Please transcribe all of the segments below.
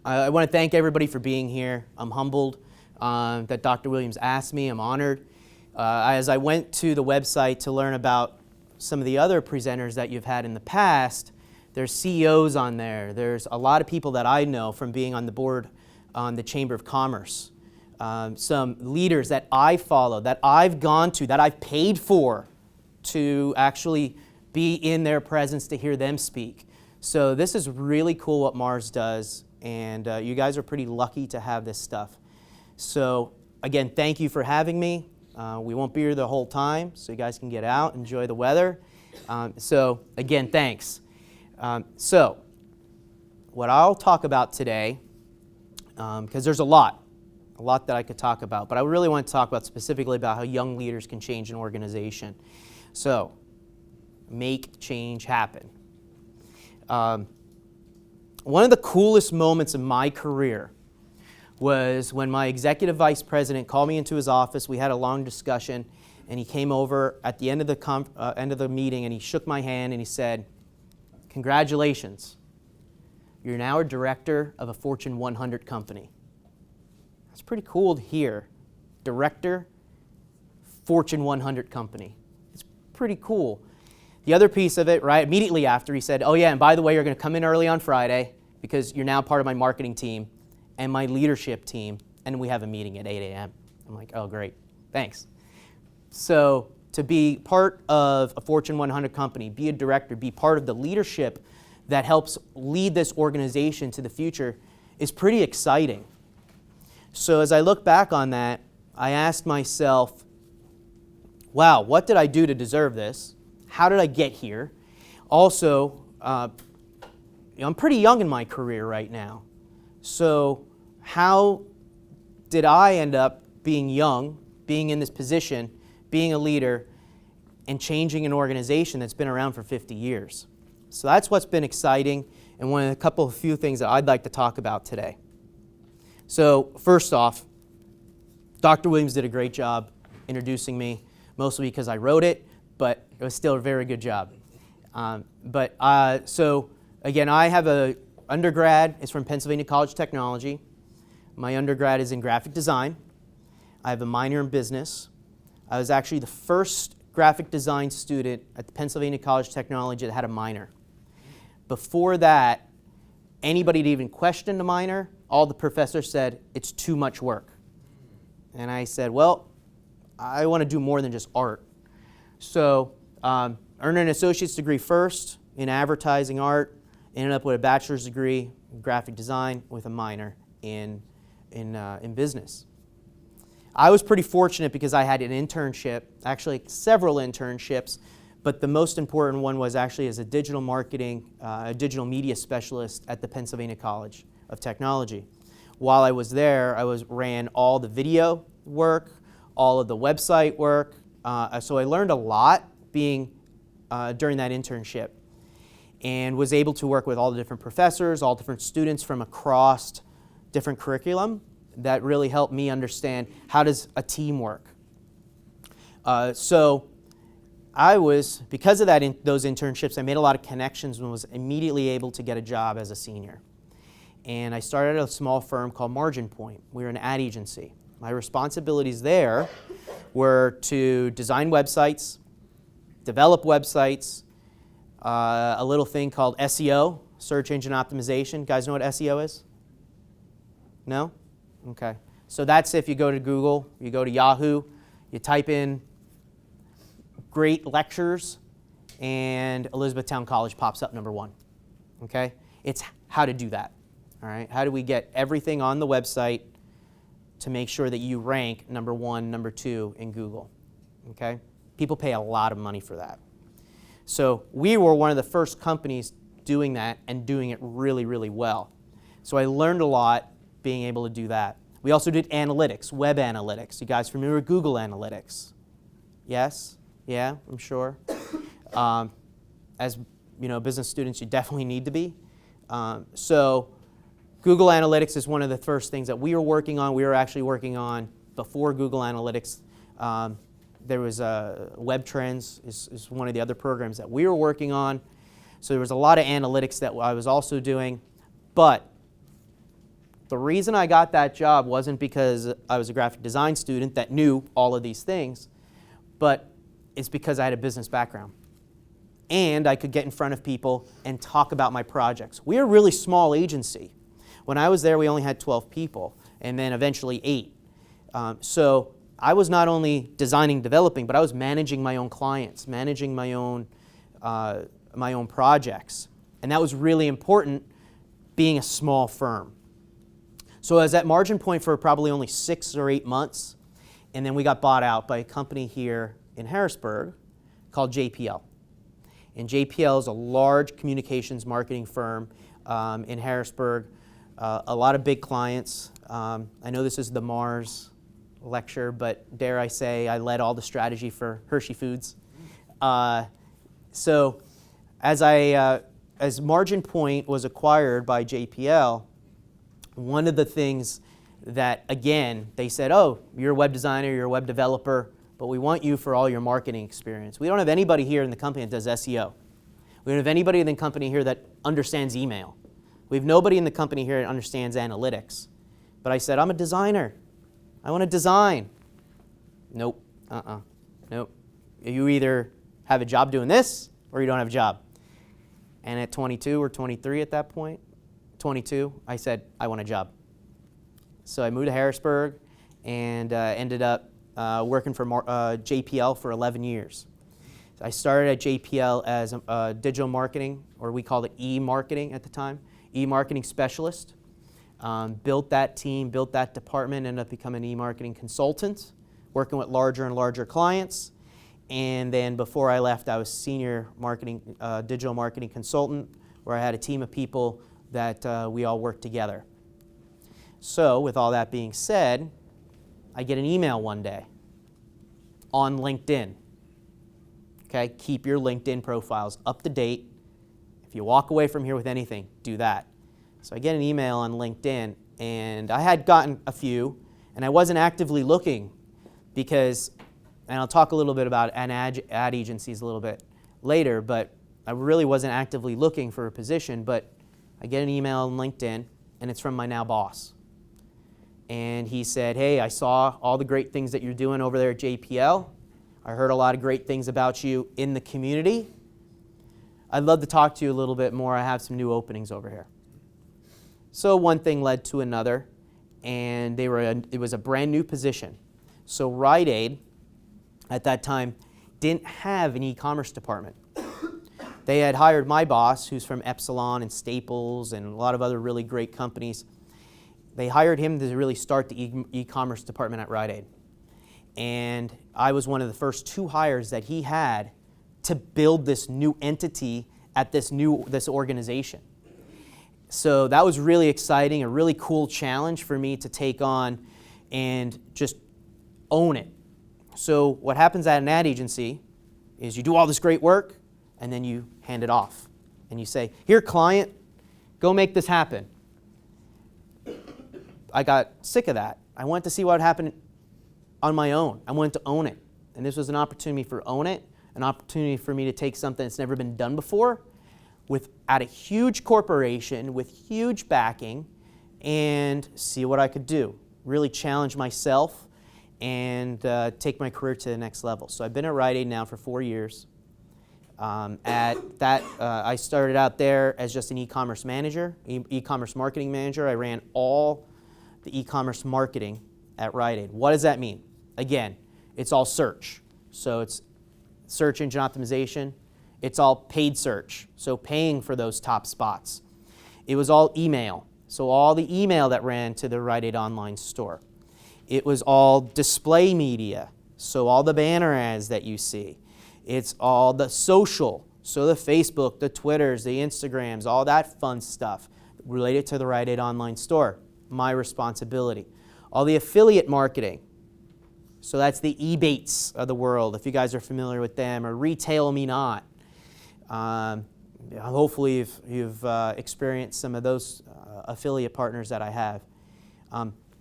I want to thank everybody for being here. I'm humbled that Dr. Williams asked me. I'm honored. As I went to the website to learn about some of the other presenters that you've had in the past, there's CEOs on there. There's a lot of people that I know from being on the board on the Chamber of Commerce. Some leaders that I follow, that I've gone to, that I've paid for to actually be in their presence to hear them speak. So this is really cool what Mars does, and you guys are pretty lucky to have this stuff. So again, thank you for having me. We won't be here the whole time, so you guys can get out, enjoy the weather. So again, thanks. So what I'll talk about today, because there's a lot that I could talk about, but I really want to talk about specifically about how young leaders can change an organization. So, make change happen. One of the coolest moments of my career was when my executive vice president called me into his office. We had a long discussion, and he came over at the end of the meeting, and he shook my hand and he said, "Congratulations, you're now a director of a Fortune 100 company." That's pretty cool to hear. Director, Fortune 100 company. It's pretty cool. The other piece of it, right, immediately after, he said, "Oh yeah, and by the way, you're going to come in early on Friday because you're now part of my marketing team and my leadership team, and we have a meeting at 8 a.m. I'm like, "Oh, great. Thanks." So to be part of a Fortune 100 company, be a director, be part of the leadership that helps lead this organization to the future is pretty exciting. So as I look back on that, I asked myself, wow, what did I do to deserve this? How did I get here? Also, I'm pretty young in my career right now. So how did I end up being young, being in this position, being a leader, and changing an organization that's been around for 50 years? So that's what's been exciting, and one of the few things that I'd like to talk about today. So first off, Dr. Williams did a great job introducing me, mostly because I wrote it, but it was still a very good job. So again, I have an undergrad. It's from Pennsylvania College of Technology. My undergrad is in graphic design. I have a minor in business. I was actually the first graphic design student at the Pennsylvania College of Technology that had a minor. Before that, anybody that even questioned a minor, all the professors said, "It's too much work." And I said, well, I want to do more than just art. So earned an associate's degree first in advertising art, ended up with a bachelor's degree in graphic design with a minor in business. I was pretty fortunate because I had an internship, actually several internships, but the most important one was actually as a digital marketing, a digital media specialist at the Pennsylvania College of Technology. While I was there, ran all the video work, all of the website work, so I learned a lot during that internship, and was able to work with all the different professors, all different students from across different curriculum that really helped me understand how does a team work. So because of those internships, I made a lot of connections and was immediately able to get a job as a senior. And I started at a small firm called Margin Point. We were an ad agency. My responsibilities there were to design websites, develop websites, a little thing called SEO, search engine optimization. You guys know what SEO is? No? Okay. So that's if you go to Google, you go to Yahoo, you type in great lectures, and Elizabethtown College pops up number one. Okay? It's how to do that. All right? How do we get everything on the website to make sure that you rank number one, number two in Google? Okay? People pay a lot of money for that. So we were one of the first companies doing that and doing it really, really well. So I learned a lot being able to do that. We also did analytics, web analytics. You guys familiar with Google Analytics? Yes? Yeah, I'm sure. As business students, you definitely need to be. So Google Analytics is one of the first things that we were working on. We were actually working on before Google Analytics. There was Web Trends is one of the other programs that we were working on. So there was a lot of analytics that I was also doing. But The reason I got that job wasn't because I was a graphic design student that knew all of these things, but it's because I had a business background. And I could get in front of people and talk about my projects. We're a really small agency. When I was there, we only had 12 people, and then eventually 8. So I was not only designing, developing, but I was managing my own clients, managing my own projects. And that was really important, being a small firm. So I was at margin point for probably only 6 or 8 months, and then we got bought out by a company here in Harrisburg called JPL. And JPL is a large communications marketing firm in Harrisburg. A lot of big clients. I know this is the Mars lecture, but dare I say I led all the strategy for Hershey Foods. So as Margin Point was acquired by JPL, one of the things that, again, they said, oh, you're a web designer, you're a web developer, but we want you for all your marketing experience. We don't have anybody here in the company that does SEO. We don't have anybody in the company here that understands email. We have nobody in the company here that understands analytics. But I said, I'm a designer. I want to design. Nope. Nope. You either have a job doing this or you don't have a job. And at 22 or 23 at that point, 22, I said, I want a job. So I moved to Harrisburg and ended up working for JPL for 11 years. I started at JPL as a digital marketing, or we called it e-marketing at the time, e-marketing specialist. Built that team, built that department, ended up becoming an e-marketing consultant, working with larger and larger clients. And then before I left, I was senior marketing, digital marketing consultant, where I had a team of people that we all worked together. So with all that being said, I get an email one day on LinkedIn. Okay, keep your LinkedIn profiles up to date. If you walk away from here with anything, do that. So I get an email on LinkedIn, and I had gotten a few, and I wasn't actively looking because, and I'll talk a little bit about ad agencies a little bit later, but I really wasn't actively looking for a position, but I get an email on LinkedIn, and it's from my now boss. And he said, hey, I saw all the great things that you're doing over there at JPL. I heard a lot of great things about you in the community. I'd love to talk to you a little bit more. I have some new openings over here. So one thing led to another, and it was a brand new position. So Rite at that time didn't have an e-commerce department. They had hired my boss, who's from Epsilon and Staples and a lot of other really great companies. They hired him to really start the e-commerce department at Rite. And I was one of the first 2 hires that he had to build this new entity at this organization. So that was really exciting, a really cool challenge for me to take on and just own it. So what happens at an ad agency is you do all this great work and then you hand it off. And you say, here, client, go make this happen. I got sick of that. I wanted to see what would happen on my own. I wanted to own it. And this was an opportunity for own it, an opportunity for me to take something that's never been done before at a huge corporation with huge backing and see what I could do. Really challenge myself and take my career to the next level. So I've been at Rite now for 4 years. I started out there as just an e-commerce manager, e-commerce marketing manager. I ran all the e-commerce marketing at Rite. What does that mean? Again, it's all search. So it's search engine optimization. It's all paid search, so paying for those top spots. It was all email, so all the email that ran to the Rite online store. It was all display media, so all the banner ads that you see. It's all the social, so the Facebook, the Twitters, the Instagrams, all that fun stuff related to the Rite online store. My responsibility. All the affiliate marketing. So that's the Ebates of the world, if you guys are familiar with them, or Retail Me Not. Hopefully you've experienced some of those affiliate partners that I have.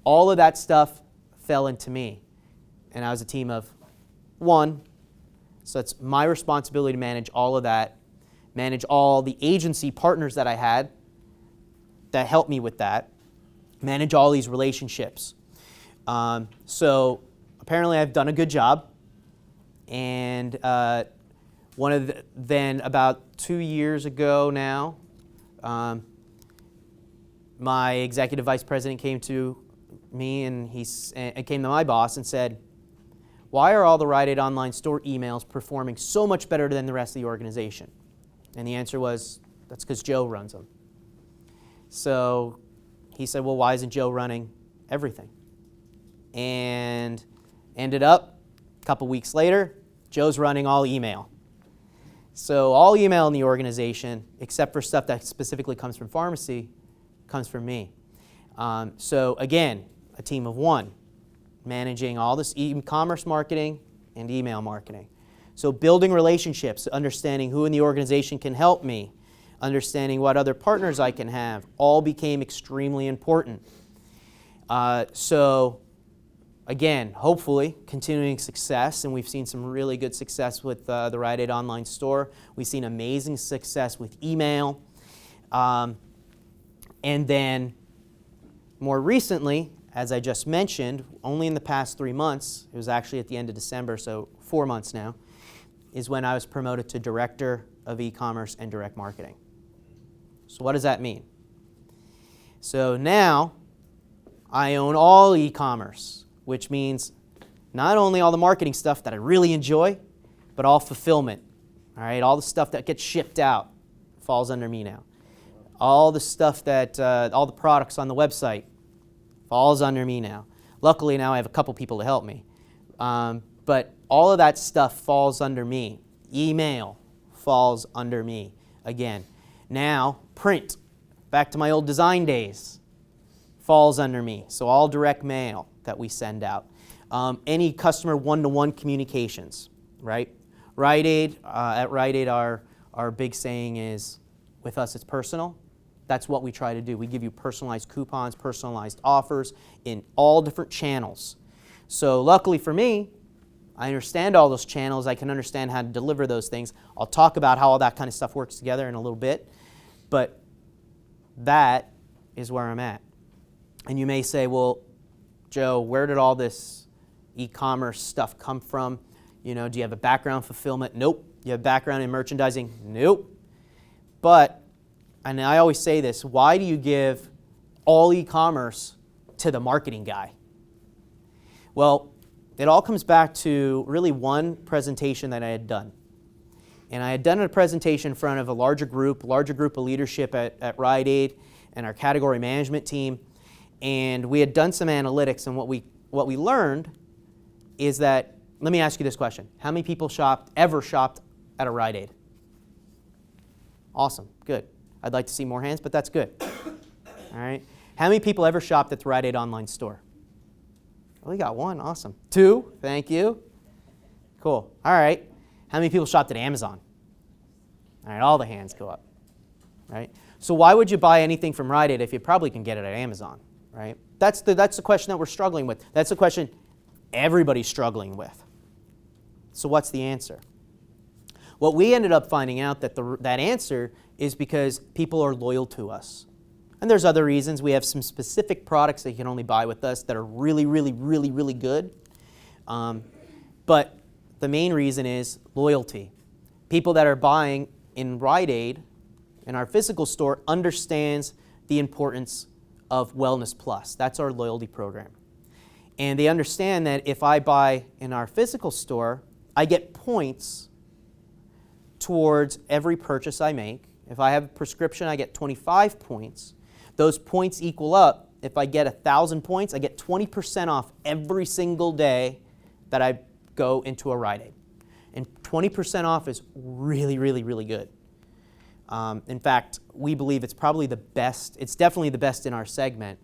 All of that stuff fell into me, and I was a team of 1. So it's my responsibility to manage all of that, manage all the agency partners that I had that helped me with that, manage all these relationships. So apparently I've done a good job. And then about 2 years ago now, my executive vice president came to me and came to my boss and said, "Why are all the Rite Aid online store emails performing so much better than the rest of the organization?" And the answer was, "That's because Joe runs them." So he said, "Well, why isn't Joe running everything?" And ended up, a couple weeks later, Joe's running all email. So all email in the organization, except for stuff that specifically comes from pharmacy, comes from me. So again, a team of one, managing all this e-commerce marketing and email marketing. So building relationships, understanding who in the organization can help me, understanding what other partners I can have, all became extremely important. So again, hopefully continuing success, and we've seen some really good success with the Rite Aid online store. We've seen amazing success with email. And then more recently, as I just mentioned, only in the past 3 months, it was actually at the end of December, so 4 months now, is when I was promoted to Director of E-commerce and Direct Marketing. So what does that mean? So now I own all e-commerce, which means not only all the marketing stuff that I really enjoy, but all fulfillment. All right, all the stuff that gets shipped out falls under me now. All the stuff that, all the products on the website falls under me now. Luckily now I have a couple people to help me. But all of that stuff falls under me. Email falls under me again. Now print, back to my old design days, falls under me. So all direct mail that we send out. Any customer one-to-one communications, right? Rite Aid, at Rite Aid our big saying is, with us it's personal. That's what we try to do. We give you personalized coupons, personalized offers in all different channels. So luckily for me, I understand all those channels. I can understand how to deliver those things. I'll talk about how all that kind of stuff works together in a little bit. But that is where I'm at. And you may say, well, Joe, where did all this e-commerce stuff come from? You know, do you have a background in fulfillment? Nope. Do you have a background in merchandising? Nope. But, and I always say this, why do you give all e-commerce to the marketing guy? Well, it all comes back to really one presentation that I had done. And I had done a presentation in front of a larger group of leadership at Rite Aid and our category management team. And we had done some analytics, and what we learned is that, let me ask you this question. How many people ever shopped at a Rite Aid? Awesome, good. I'd like to see more hands, but that's good. All right. How many people ever shopped at the Rite Aid online store? Oh, we got one, awesome. 2, thank you. Cool, all right. How many people shopped at Amazon? All right, all the hands go up, right? So why would you buy anything from Rite Aid if you probably can get it at Amazon, right? That's the question that we're struggling with. That's the question everybody's struggling with. So what's the answer? Well, we ended up finding out that that answer is because people are loyal to us. And there's other reasons. We have some specific products that you can only buy with us that are really, really, really, really good. But the main reason is loyalty. People that are buying in Rite Aid, in our physical store, understands the importance of Wellness Plus. That's our loyalty program. And they understand that if I buy in our physical store, I get points towards every purchase I make. If I have a prescription, I get 25 points. Those points equal up. If I get 1,000 points, I get 20% off every single day that I go into a Rite Aid. And 20% off is really, really, really good. In fact, we believe it's probably the best. It's definitely the best in our segment,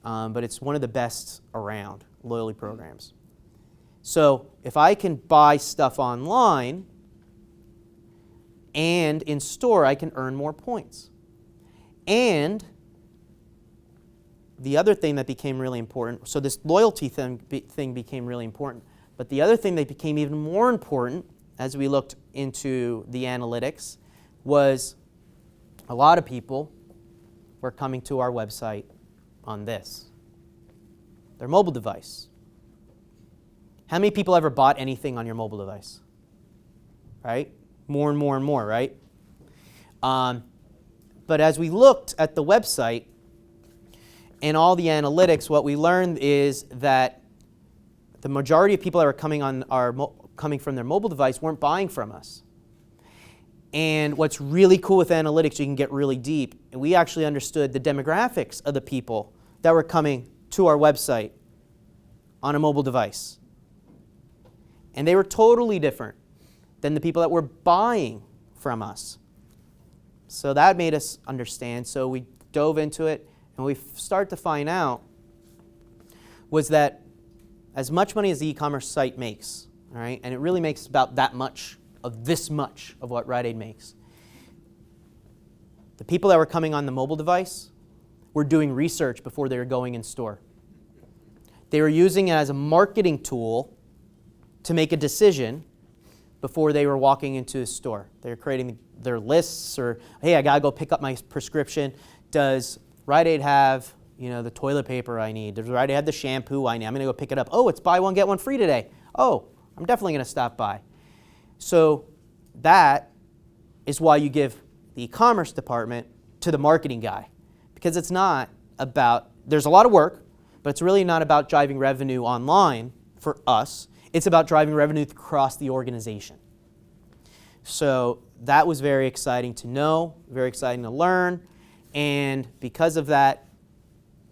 but it's one of the best around loyalty programs. So if I can buy stuff online and in store, I can earn more points. And the other thing that became really important, so this loyalty thing became really important, but the other thing that became even more important as we looked into the analytics was a lot of people were coming to our website on this. Their mobile device. How many people ever bought anything on your mobile device? Right? More and more and more, right? But as we looked at the website and all the analytics, what we learned is that the majority of people that were coming from their mobile device weren't buying from us. And what's really cool with analytics, you can get really deep. And we actually understood the demographics of the people that were coming to our website on a mobile device. And they were totally different than the people that were buying from us. So that made us understand. So we dove into it, and we started to find out was that as much money as the e-commerce site makes, all right, and it really makes about that much of this much of what Rite Aid makes, the people that were coming on the mobile device were doing research before they were going in store. They were using it as a marketing tool to make a decision before they were walking into a store. They were creating their lists, or, hey, I got to go pick up my prescription. Does Rite Aid have, the toilet paper I need? Does Rite Aid have the shampoo I need? I'm going to go pick it up. Oh, it's buy one, get one free today. Oh, I'm definitely going to stop by. So that is why you give the e-commerce department to the marketing guy, because it's not about, there's a lot of work, but it's really not about driving revenue online for us. It's about driving revenue across the organization. So that was very exciting to know, very exciting to learn, and because of that,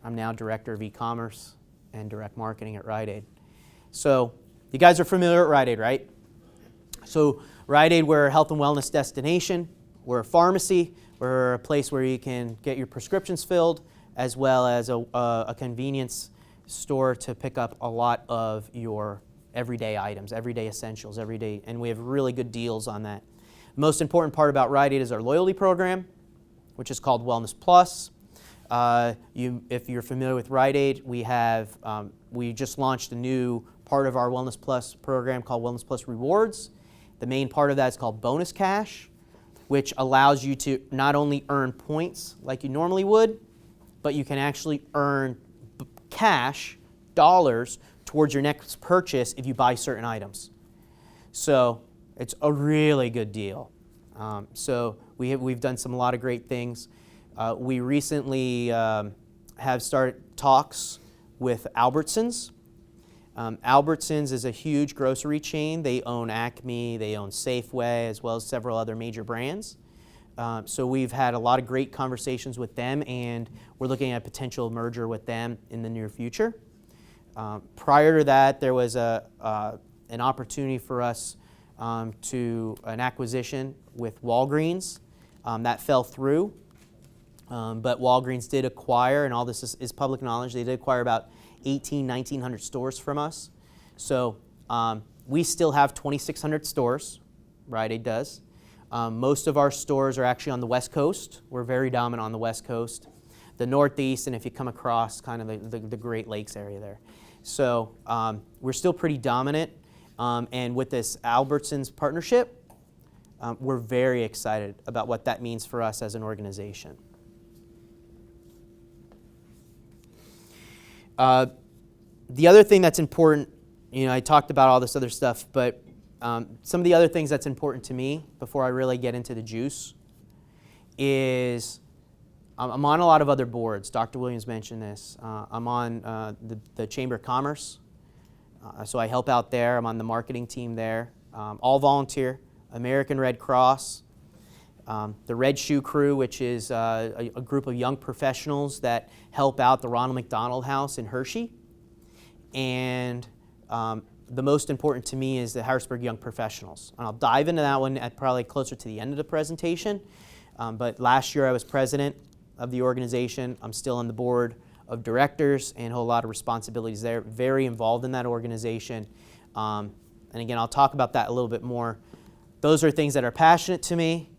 I'm now Director of E-commerce and Direct Marketing at Rite Aid. So you guys are familiar with Rite Aid, right? So Rite Aid, we're a health and wellness destination. We're a pharmacy. We're a place where you can get your prescriptions filled, as well as a convenience store to pick up a lot of your everyday items, everyday essentials, and we have really good deals on that. The most important part about Rite Aid is our loyalty program, which is called Wellness Plus. If you're familiar with Rite Aid, we just launched a new part of our Wellness Plus program called Wellness Plus Rewards. The main part of that is called Bonus Cash, which allows you to not only earn points like you normally would, but you can actually earn cash, dollars, towards your next purchase if you buy certain items. So it's a really good deal. So we've done a lot of great things. We recently have started talks with Albertsons. Albertsons is a huge grocery chain. They own Acme, they own Safeway, as well as several other major brands. So we've had a lot of great conversations with them, and we're looking at a potential merger with them in the near future. Prior to that, there was an opportunity for us to an acquisition with Walgreens. That fell through, but Walgreens did acquire, and all this is public knowledge, they did acquire about 1,900 stores from us. So we still have 2,600 stores, Rite Aid does. Most of our stores are actually on the West Coast. We're very dominant on the West Coast, the Northeast, and if you come across kind of the Great Lakes area there. So we're still pretty dominant, and with this Albertsons partnership, we're very excited about what that means for us as an organization. The other thing that's important, I talked about all this other stuff, but some of the other things that's important to me before I really get into the juice is I'm on a lot of other boards. Dr. Williams mentioned this. I'm on the Chamber of Commerce, so I help out there. I'm on the marketing team there. All volunteer. American Red Cross, the Red Shoe Crew, which is a group of young professionals that help out the Ronald McDonald House in Hershey. And the most important to me is the Harrisburg Young Professionals. And I'll dive into that one at probably closer to the end of the presentation. But last year I was president of the organization. I'm still on the board of directors and hold a lot of responsibilities there. Very involved in that organization. And again, I'll talk about that a little bit more. Those are things that are passionate to me.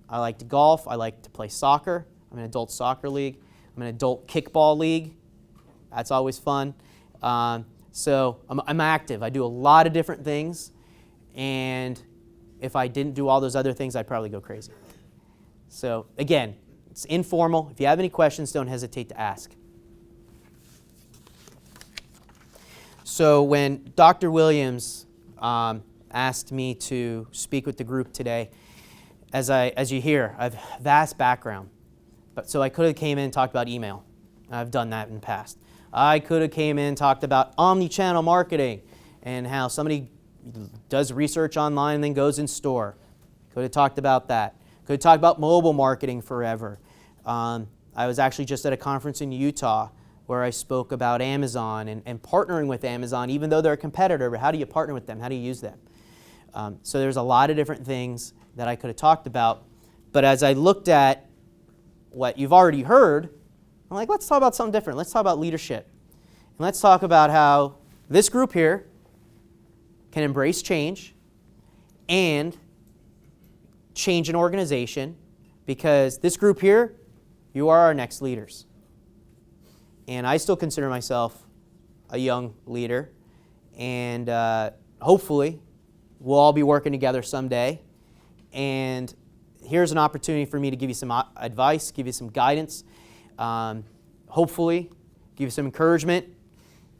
I like to golf. I like to play soccer. I'm in an adult soccer league. I'm in an adult kickball league. That's always fun. So I'm active. I do a lot of different things. And if I didn't do all those other things, I'd probably go crazy. So again, it's informal. If you have any questions, don't hesitate to ask. So when Dr. Williams asked me to speak with the group today, as you hear, I have vast background. So I could have came in and talked about email. I've done that in the past. I could have came in and talked about omni-channel marketing and how somebody does research online and then goes in store. Could have talked about that. Could have talked about mobile marketing forever. I was actually just at a conference in Utah where I spoke about Amazon and partnering with Amazon, even though they're a competitor, but how do you partner with them? How do you use them? So there's a lot of different things that I could have talked about. But as I looked at what you've already heard, I'm like, let's talk about something different. Let's talk about leadership. And let's talk about how this group here can embrace change and change an organization, because this group here, you are our next leaders. And I still consider myself a young leader, and hopefully we'll all be working together someday. And here's an opportunity for me to give you some advice, give you some guidance, hopefully give you some encouragement,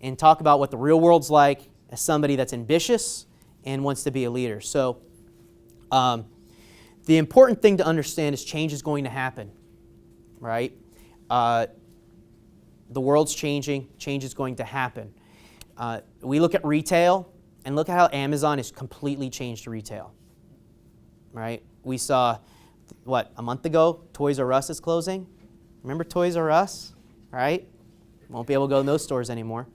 and talk about what the real world's like as somebody that's ambitious and wants to be a leader. So the important thing to understand is change is going to happen, right? The world's changing, change is going to happen. We look at retail, and look at how Amazon has completely changed retail, right? We saw, a month ago, Toys R Us is closing. Remember Toys R Us, right? Won't be able to go in those stores anymore.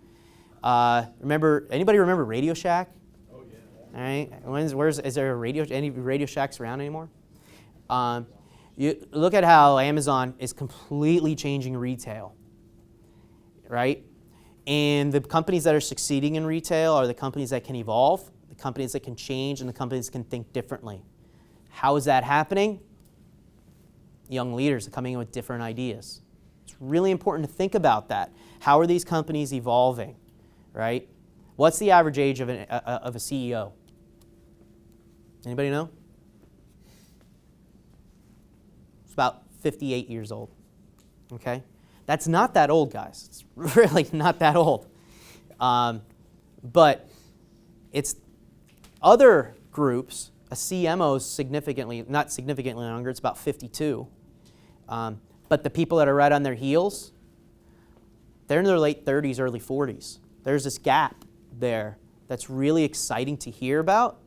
Anybody remember Radio Shack? Oh, yeah. All right. Is there any Radio Shacks around anymore? You look at how Amazon is completely changing retail, right? And the companies that are succeeding in retail are the companies that can evolve, the companies that can change, and the companies that can think differently. How is that happening? Young leaders are coming in with different ideas. It's really important to think about that. How are these companies evolving, right? What's the average age of a CEO? Anybody know? It's about 58 years old, okay? That's not that old, guys. It's really not that old. But it's other groups, a CMO is not significantly younger, it's about 52. But the people that are right on their heels, they're in their late 30s, early 40s. There's this gap there that's really exciting to hear about.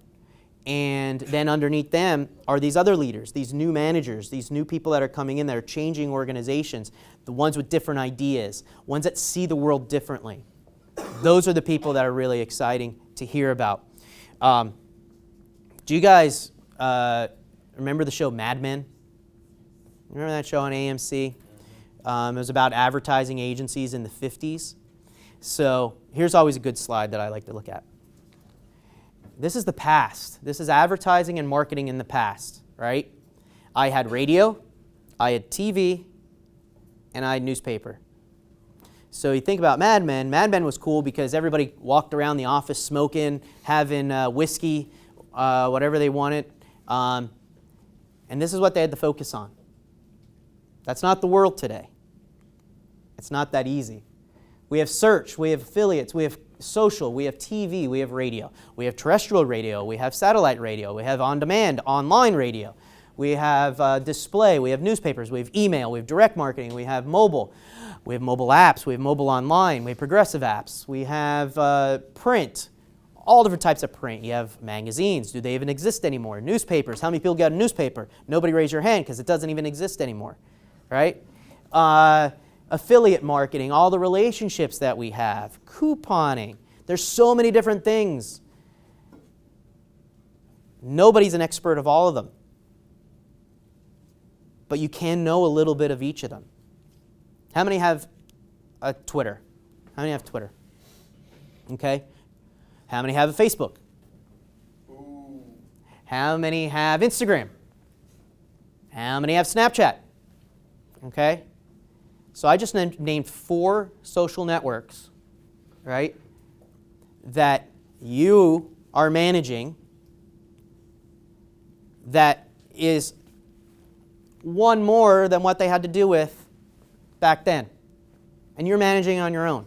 And then underneath them are these other leaders, these new managers, these new people that are coming in that are changing organizations, the ones with different ideas, ones that see the world differently. Those are the people that are really exciting to hear about. Do you guys remember the show Mad Men? Remember that show on AMC? It was about advertising agencies in the 50s. So here's always a good slide that I like to look at. This is the past. This is advertising and marketing in the past, right? I had radio, I had TV, and I had newspaper. So you think about Mad Men. Mad Men was cool because everybody walked around the office smoking, having whiskey, whatever they wanted. And this is what they had to focus on. That's not the world today. It's not that easy. We have search, we have affiliates, we have social, we have TV, we have radio. We have terrestrial radio, we have satellite radio, we have on-demand, online radio. We have display, we have newspapers, we have email, we have direct marketing, we have mobile. We have mobile apps, we have mobile online, we have progressive apps, we have print, all different types of print. You have magazines, do they even exist anymore? Newspapers, how many people get a newspaper? Nobody raise your hand because it doesn't even exist anymore, right? Affiliate marketing, all the relationships that we have, couponing. There's so many different things. Nobody's an expert of all of them. But you can know a little bit of each of them. How many have a Twitter? How many have Twitter? Okay. How many have a Facebook? Ooh. How many have Instagram? How many have Snapchat? Okay. So I just named 4 social networks, right, that you are managing that is one more than what they had to deal with back then. And you're managing on your own,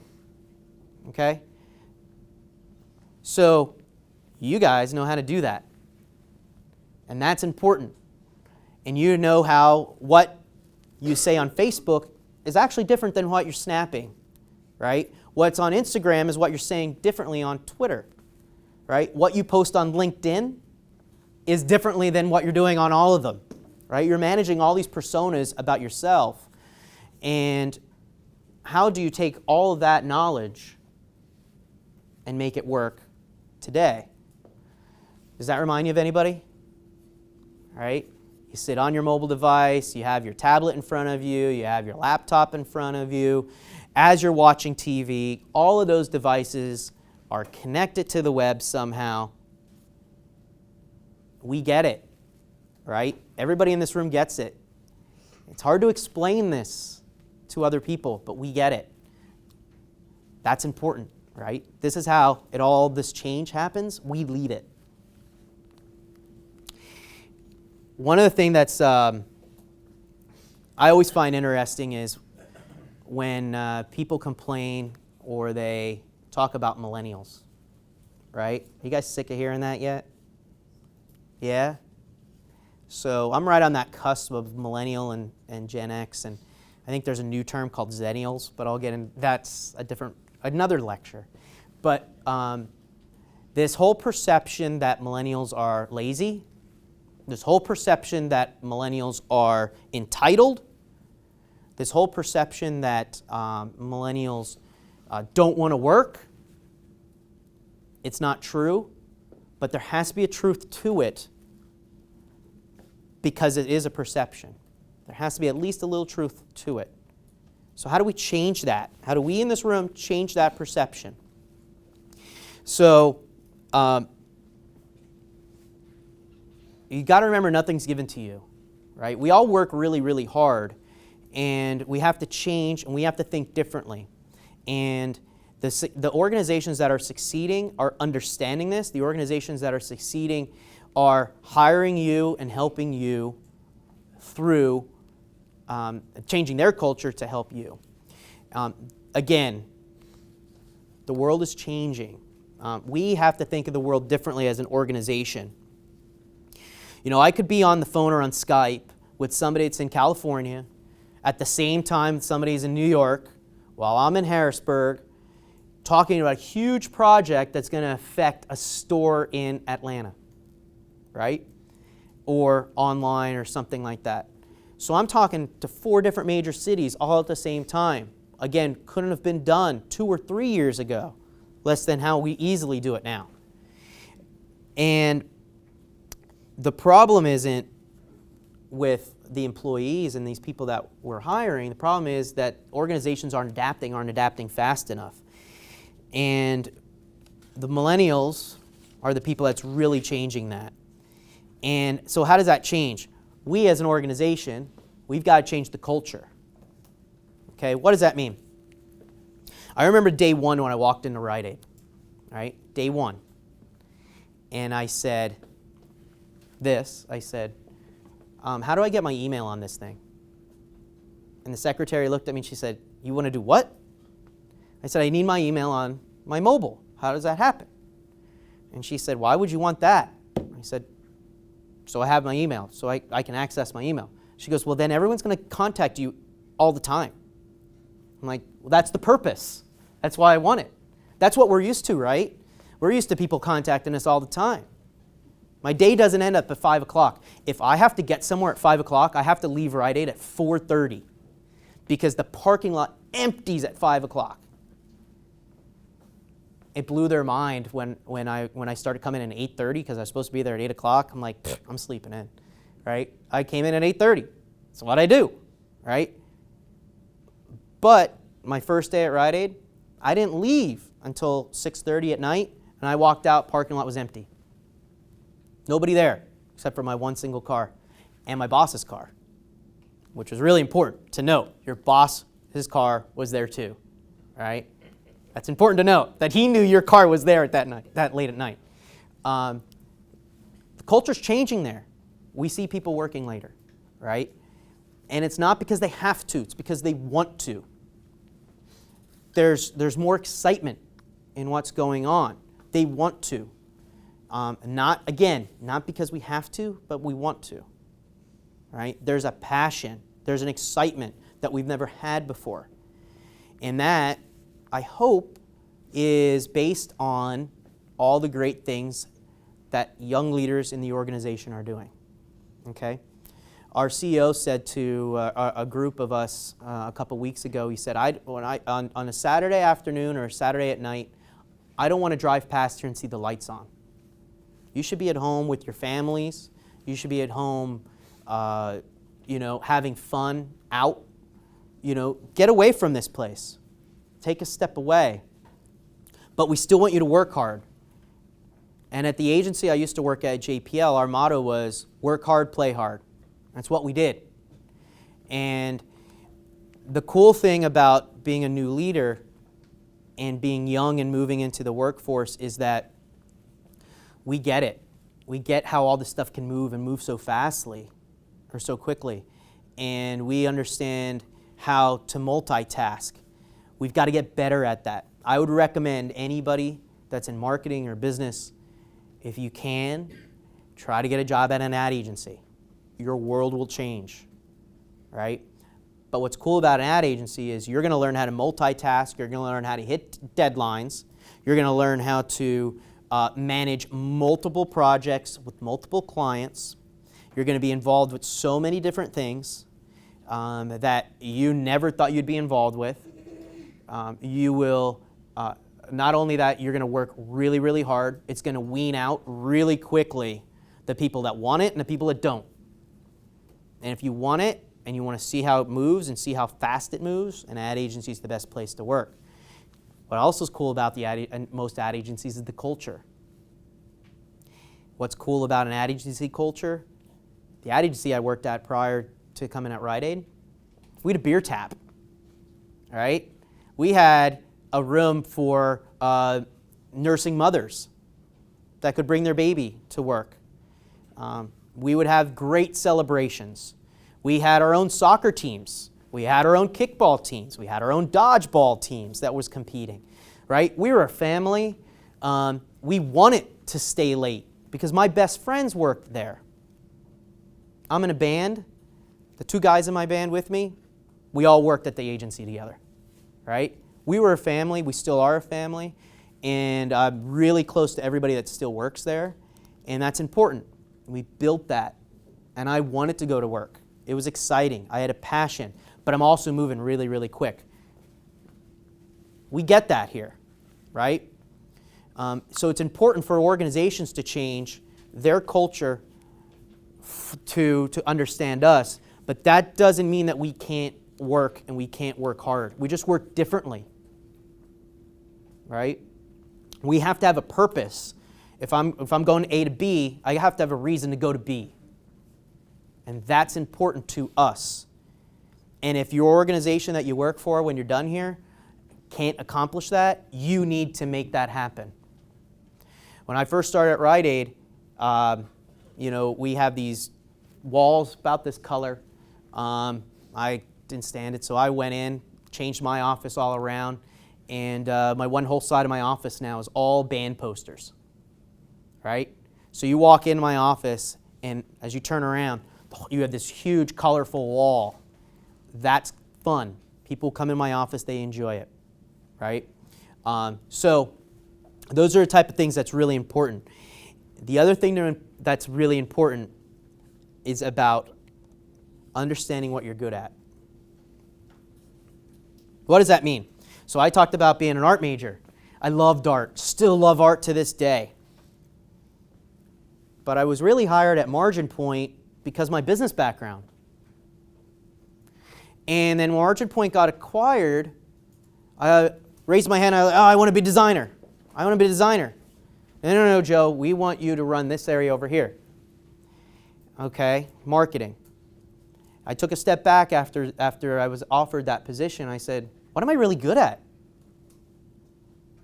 okay? So you guys know how to do that. And that's important. And you know how what you say on Facebook is actually different than what you're snapping, right? What's on Instagram is what you're saying differently on Twitter, right? What you post on LinkedIn is differently than what you're doing on all of them, right? You're managing all these personas about yourself. And how do you take all of that knowledge and make it work today? Does that remind you of anybody? All right? You sit on your mobile device, you have your tablet in front of you, you have your laptop in front of you. As you're watching TV, all of those devices are connected to the web somehow. We get it, right? Everybody in this room gets it. It's hard to explain this to other people, but we get it. That's important, right? This is how all this change happens. We lead it. One of the things that's I always find interesting is when people complain or they talk about millennials, right? You guys sick of hearing that yet? Yeah? So I'm right on that cusp of millennial and Gen X, and I think there's a new term called Zennials, but I'll get in. That's another lecture. But this whole perception that millennials are lazy, this whole perception that millennials are entitled, this whole perception that millennials don't want to work, it's not true, but there has to be a truth to it because it is a perception. There has to be at least a little truth to it. So how do we change that? How do we in this room change that perception? So you got to remember nothing's given to you, right? We all work really, really hard, and we have to change and we have to think differently. And the organizations that are succeeding are understanding this. The organizations that are succeeding are hiring you and helping you through changing their culture to help you. Again, the world is changing. We have to think of the world differently as an organization. You know, I could be on the phone or on Skype with somebody that's in California at the same time somebody's in New York while I'm in Harrisburg talking about a huge project that's going to affect a store in Atlanta, right? Or online or something like that. So I'm talking to 4 different major cities all at the same time. Again, couldn't have been done 2 or 3 years ago, less than how we easily do it now. And the problem isn't with the employees and these people that we're hiring. The problem is that organizations aren't adapting fast enough. And the millennials are the people that's really changing that. And so how does that change? We as an organization, we've got to change the culture. Okay, what does that mean? I remember day one when I walked into Rite, right? Day one. And I said, how do I get my email on this thing? And the secretary looked at me and she said, you want to do what? I said, I need my email on my mobile. How does that happen? And she said, why would you want that? I said, so I have my email, so I can access my email. She goes, well, then everyone's going to contact you all the time. I'm like, well, that's the purpose. That's why I want it. That's what we're used to, right? We're used to people contacting us all the time. My day doesn't end up at 5 o'clock. If I have to get somewhere at 5 o'clock, I have to leave Rite Aid at 4:30 because the parking lot empties at 5 o'clock. It blew their mind when I started coming in at 8:30 because I was supposed to be there at 8 o'clock. I'm like, I'm sleeping in, right? I came in at 8:30. That's what I do, right? But my first day at Rite Aid, I didn't leave until 6:30 at night, and I walked out, parking lot was empty. Nobody there except for my one single car and my boss's car, which was really important to note. Your boss, his car was there too, right? That's important to note, that he knew your car was there at that late at night. The culture's changing there. We see people working later, right? And it's not because they have to, it's because they want to. There's more excitement in what's going on. They want to. Not because we have to, but we want to. Right? There's a passion. There's an excitement that we've never had before. And that, I hope, is based on all the great things that young leaders in the organization are doing. Okay? Our CEO said to a group of us a couple weeks ago, he said, on a Saturday afternoon or a Saturday at night, I don't want to drive past here and see the lights on. You should be at home with your families. You should be at home, having fun, out. Get away from this place. Take a step away. But we still want you to work hard. And at the agency I used to work at JPL, our motto was, work hard, play hard. That's what we did. And the cool thing about being a new leader and being young and moving into the workforce is that we get it. We get how all this stuff can move and move so fastly or so quickly. And we understand how to multitask. We've got to get better at that. I would recommend anybody that's in marketing or business, if you can, try to get a job at an ad agency. Your world will change, right? But what's cool about an ad agency is you're going to learn how to multitask. You're going to learn how to hit deadlines. You're going to learn how to manage multiple projects with multiple clients. You're going to be involved with so many different things that you never thought you'd be involved with. You will, not only that, you're going to work really, really hard. It's going to wean out really quickly the people that want it and the people that don't. And if you want it and you want to see how it moves and see how fast it moves, an ad agency is the best place to work. What also is cool about most ad agencies is the culture. What's cool about an ad agency culture? The ad agency I worked at prior to coming at Rite, we had a beer tap. All right? We had a room for nursing mothers that could bring their baby to work. We would have great celebrations. We had our own soccer teams. We had our own kickball teams. We had our own dodgeball teams that was competing, right? We were a family. We wanted to stay late because my best friends worked there. I'm in a band. The two guys in my band with me, we all worked at the agency together, right? We were a family. We still are a family. And I'm really close to everybody that still works there. And that's important. We built that. And I wanted to go to work. It was exciting. I had a passion. But I'm also moving really, really quick. We get that here, right? So it's important for organizations to change their culture to understand us. But that doesn't mean that we can't work and we can't work hard. We just work differently, right? We have to have a purpose. If I'm going A to B, I have to have a reason to go to B. And that's important to us. And if your organization that you work for when you're done here can't accomplish that, you need to make that happen. When I first started at Rite Aid, we have these walls about this color. I didn't stand it, so I went in, changed my office all around, and my one whole side of my office now is all band posters, right? So you walk into my office, and as you turn around, you have this huge, colorful wall. That's fun. People come in my office, they enjoy it, right? So those are the type of things that's really important. The other thing that's really important is about understanding what you're good at. What does that mean? So I talked about being an art major. I loved art, still love art to this day. But I was really hired at Margin Point because of my business background. And then when Margin Point got acquired, I raised my hand. I want to be a designer. I want to be a designer. No, Joe, we want you to run this area over here. Okay, marketing. I took a step back after I was offered that position. I said, what am I really good at?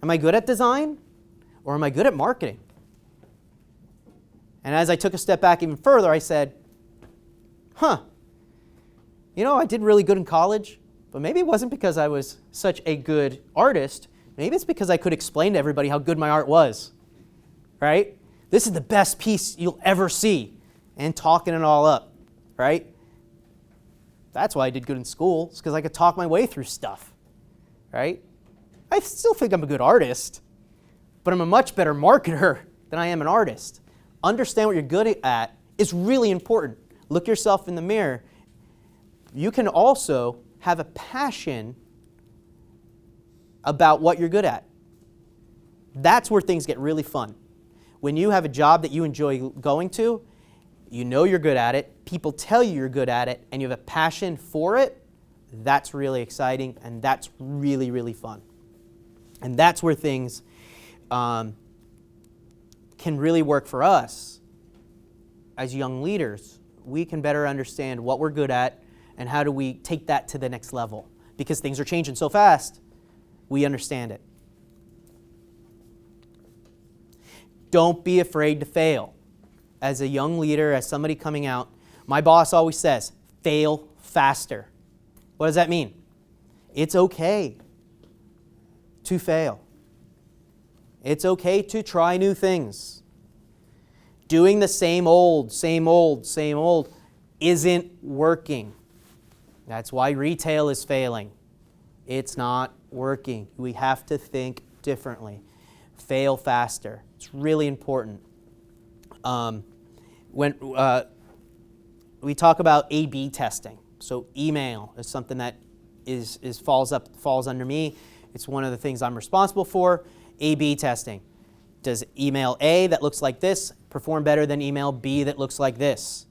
Am I good at design or am I good at marketing? And as I took a step back even further, I said, I did really good in college, but maybe it wasn't because I was such a good artist. Maybe it's because I could explain to everybody how good my art was. right? This is the best piece you'll ever see, and talking it all up, right? That's why I did good in school. It's because I could talk my way through stuff, right? I still think I'm a good artist, but I'm a much better marketer than I am an artist. Understand what you're good at is really important. Look yourself in the mirror. You can also have a passion about what you're good at. That's where things get really fun. When you have a job that you enjoy going to, you know you're good at it, people tell you you're good at it, and you have a passion for it, that's really exciting, and that's really, really fun. And that's where things can really work for us as young leaders. We can better understand what we're good at and how do we take that to the next level. Because things are changing so fast, we understand it. Don't be afraid to fail. As a young leader, as somebody coming out, my boss always says, fail faster. What does that mean? It's okay to fail. It's okay to try new things. Doing the same old isn't working. That's why retail is failing. It's not working. We have to think differently. Fail faster. It's really important. When we talk about A/B testing, so email is something that falls under me. It's one of the things I'm responsible for. A/B testing. Does email A that looks like this perform better than email B that looks like this?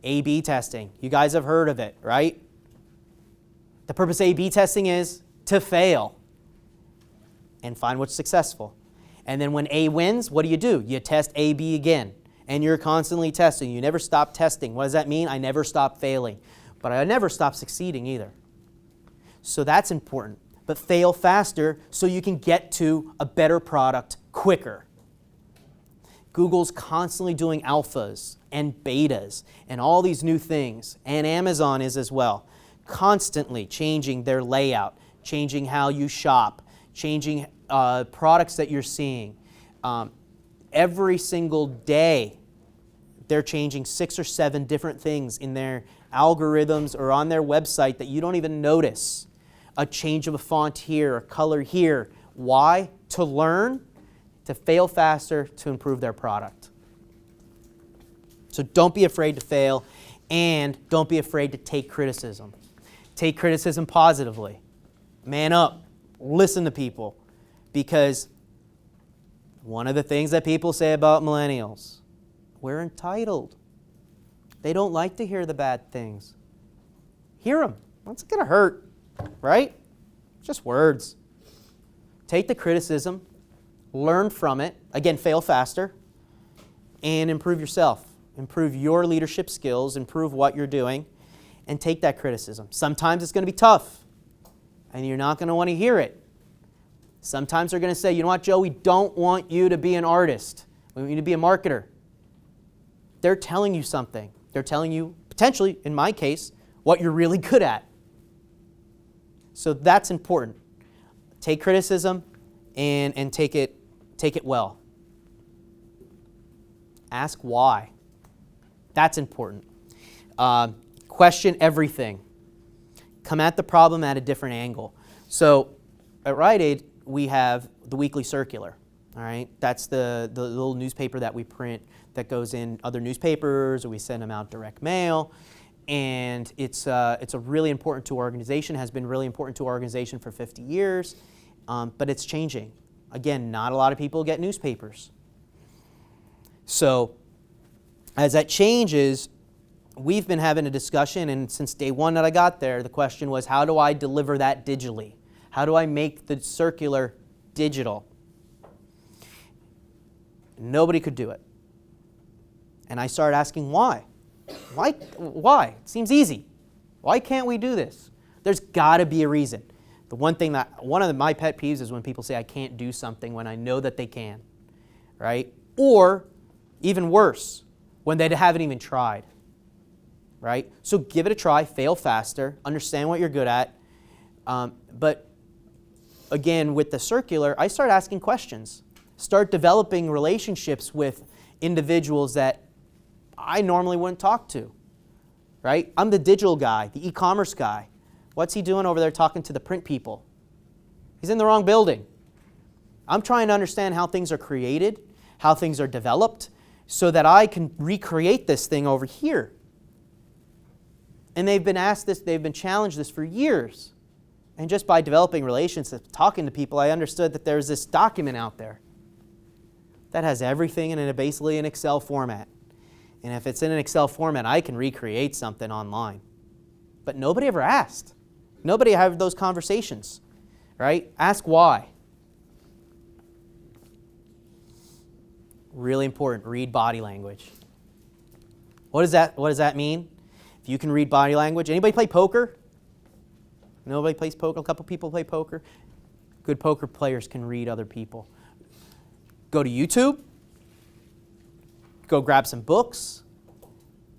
A/B testing. You guys have heard of it, right? The purpose of A/B testing is to fail and find what's successful. And then when A wins, what do? You test A, B again. And you're constantly testing. You never stop testing. What does that mean? I never stop failing. But I never stop succeeding either. So that's important. But fail faster so you can get to a better product quicker. Google's constantly doing alphas and betas and all these new things. And Amazon is as well. Constantly changing their layout, changing how you shop, changing products that you're seeing. Every single day, they're changing 6 or 7 different things in their algorithms or on their website that you don't even notice. A change of a font here, a color here. Why? To learn, to fail faster, to improve their product. So don't be afraid to fail, and don't be afraid to take criticism. Take criticism positively. Man up. Listen to people. Because one of the things that people say about millennials, we're entitled. They don't like to hear the bad things. Hear them. What's it going to hurt? Right? Just words. Take the criticism, learn from it, again, fail faster, and improve yourself. Improve your leadership skills, improve what you're doing, and take that criticism. Sometimes it's going to be tough, and you're not going to want to hear it. Sometimes they're going to say, you know what, Joe, we don't want you to be an artist. We want you to be a marketer. They're telling you something. They're telling you, potentially, in my case, what you're really good at. So that's important. Take criticism and take it well. Ask why. That's important. Question everything. Come at the problem at a different angle. So at Rite, we have the weekly circular. All right, that's the little newspaper that we print that goes in other newspapers, or we send them out direct mail. And it's a really important to our organization, has been really important to our organization for 50 years, but it's changing. Again, not a lot of people get newspapers. So as that changes, we've been having a discussion, and since day one that I got there, the question was, how do I deliver that digitally? How do I make the circular digital? Nobody could do it. And I started asking why. Why? It seems easy. Why can't we do this? There's got to be a reason. One of my pet peeves is when people say I can't do something when I know that they can, right? Or even worse, when they haven't even tried, right? So give it a try, fail faster, understand what you're good at. But again, with the circular, I started asking questions. Start developing relationships with individuals that I normally wouldn't talk to, right? I'm the digital guy, the e-commerce guy. What's he doing over there talking to the print people? He's in the wrong building. I'm trying to understand how things are created, how things are developed, so that I can recreate this thing over here. And they've been asked this, they've been challenged this for years. And just by developing relationships, talking to people, I understood that there's this document out there that has everything in basically an Excel format. And if it's in an Excel format, I can recreate something online. But nobody ever asked. Nobody had those conversations, right? Ask why. Really important, read body language. What does that mean? If you can read body language, anybody play poker? Nobody plays poker? A couple people play poker? Good poker players can read other people. Go to YouTube, go grab some books,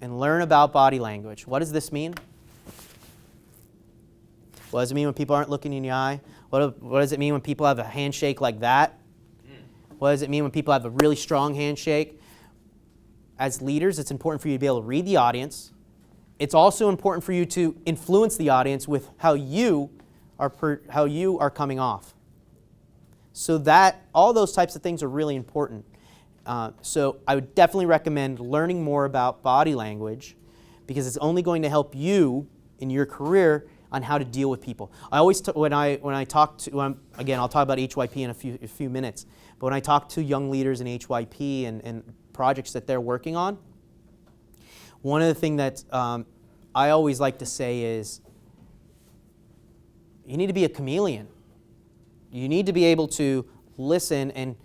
and learn about body language. What does this mean? What does it mean when people aren't looking in the eye? What does it mean when people have a handshake like that? What does it mean when people have a really strong handshake? As leaders, it's important for you to be able to read the audience. It's also important for you to influence the audience with how you are coming off. So that all those types of things are really important. So I would definitely recommend learning more about body language because it's only going to help you in your career on how to deal with people. I always when I talk to again, I'll talk about HYP in a few minutes. But when I talk to young leaders in HYP and projects that they're working on, one of the things that I always like to say is you need to be a chameleon. You need to be able to listen and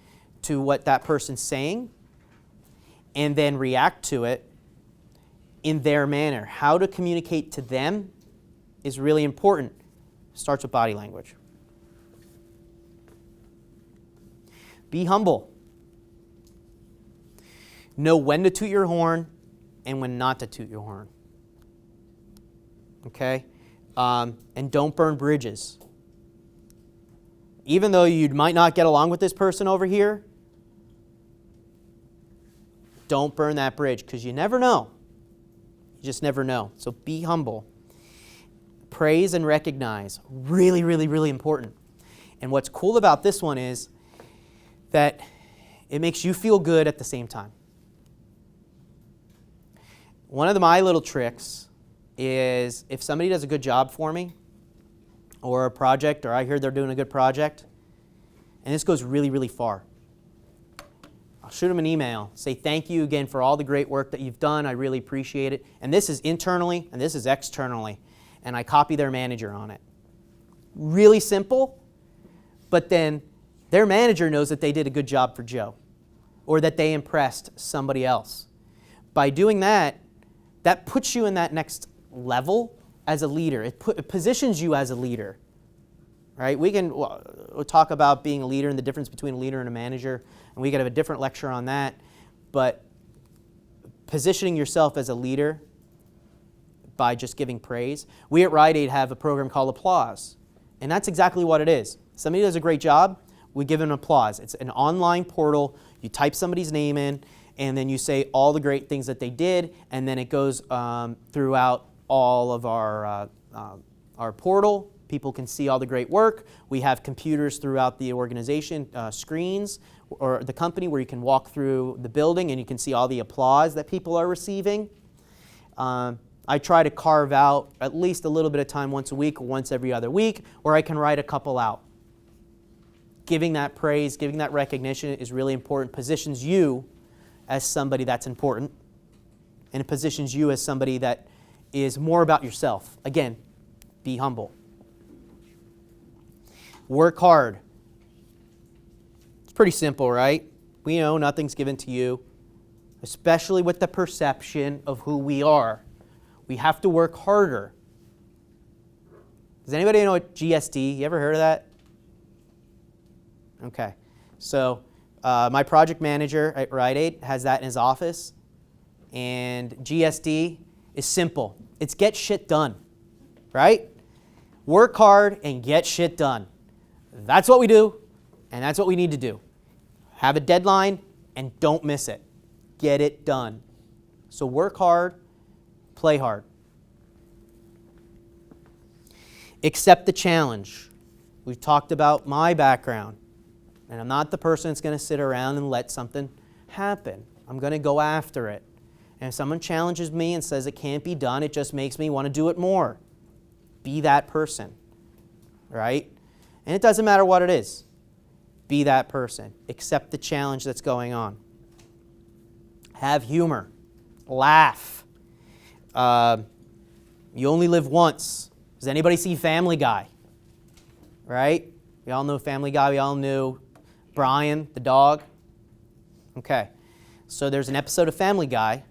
to what that person's saying and then react to it in their manner. How to communicate to them is really important. Starts with body language. Be humble. Know when to toot your horn and when not to toot your horn. Okay? And don't burn bridges. Even though you might not get along with this person over here, don't burn that bridge because you never know. You just never know. So be humble. Praise and recognize. Really, really, really important. And what's cool about this one is that it makes you feel good at the same time. One of my little tricks is if somebody does a good job for me or a project, or I hear they're doing a good project, and this goes really, really far, I'll shoot them an email, say thank you again for all the great work that you've done. I really appreciate it. And this is internally and this is externally. And I copy their manager on it. Really simple, but then their manager knows that they did a good job for Joe or that they impressed somebody else. By doing that, that puts you in that next level as a leader. It positions you as a leader, right? We'll talk about being a leader and the difference between a leader and a manager, and we could have a different lecture on that. But positioning yourself as a leader by just giving praise. We at Rite have a program called Applause, and that's exactly what it is. Somebody does a great job, we give them applause. It's an online portal. You type somebody's name in, and then you say all the great things that they did, and then it goes throughout all of our portal. People can see all the great work. We have computers throughout the organization, screens, or the company where you can walk through the building and you can see all the applause that people are receiving. I try to carve out at least a little bit of time once a week or once every other week, or I can write a couple out. Giving that praise, giving that recognition is really important. Positions you as somebody that's important, and it positions you as somebody that is more about yourself. Again, be humble. Work hard. It's pretty simple, right? We know nothing's given to you, especially with the perception of who we are. We have to work harder. Does anybody know what GSD? You ever heard of that? Okay. So my project manager at Rite has that in his office. And GSD is simple. It's get shit done, right? Work hard and get shit done. That's what we do, and that's what we need to do. Have a deadline and don't miss it. Get it done. So work hard, play hard. Accept the challenge. We've talked about my background, and I'm not the person that's going to sit around and let something happen. I'm going to go after it. And if someone challenges me and says it can't be done, it just makes me want to do it more. Be that person, right? And it doesn't matter what it is. Be that person. Accept the challenge that's going on. Have humor. Laugh. You only live once. Does anybody see Family Guy? Right? We all know Family Guy. We all knew Brian, the dog. Okay. So there's an episode of Family Guy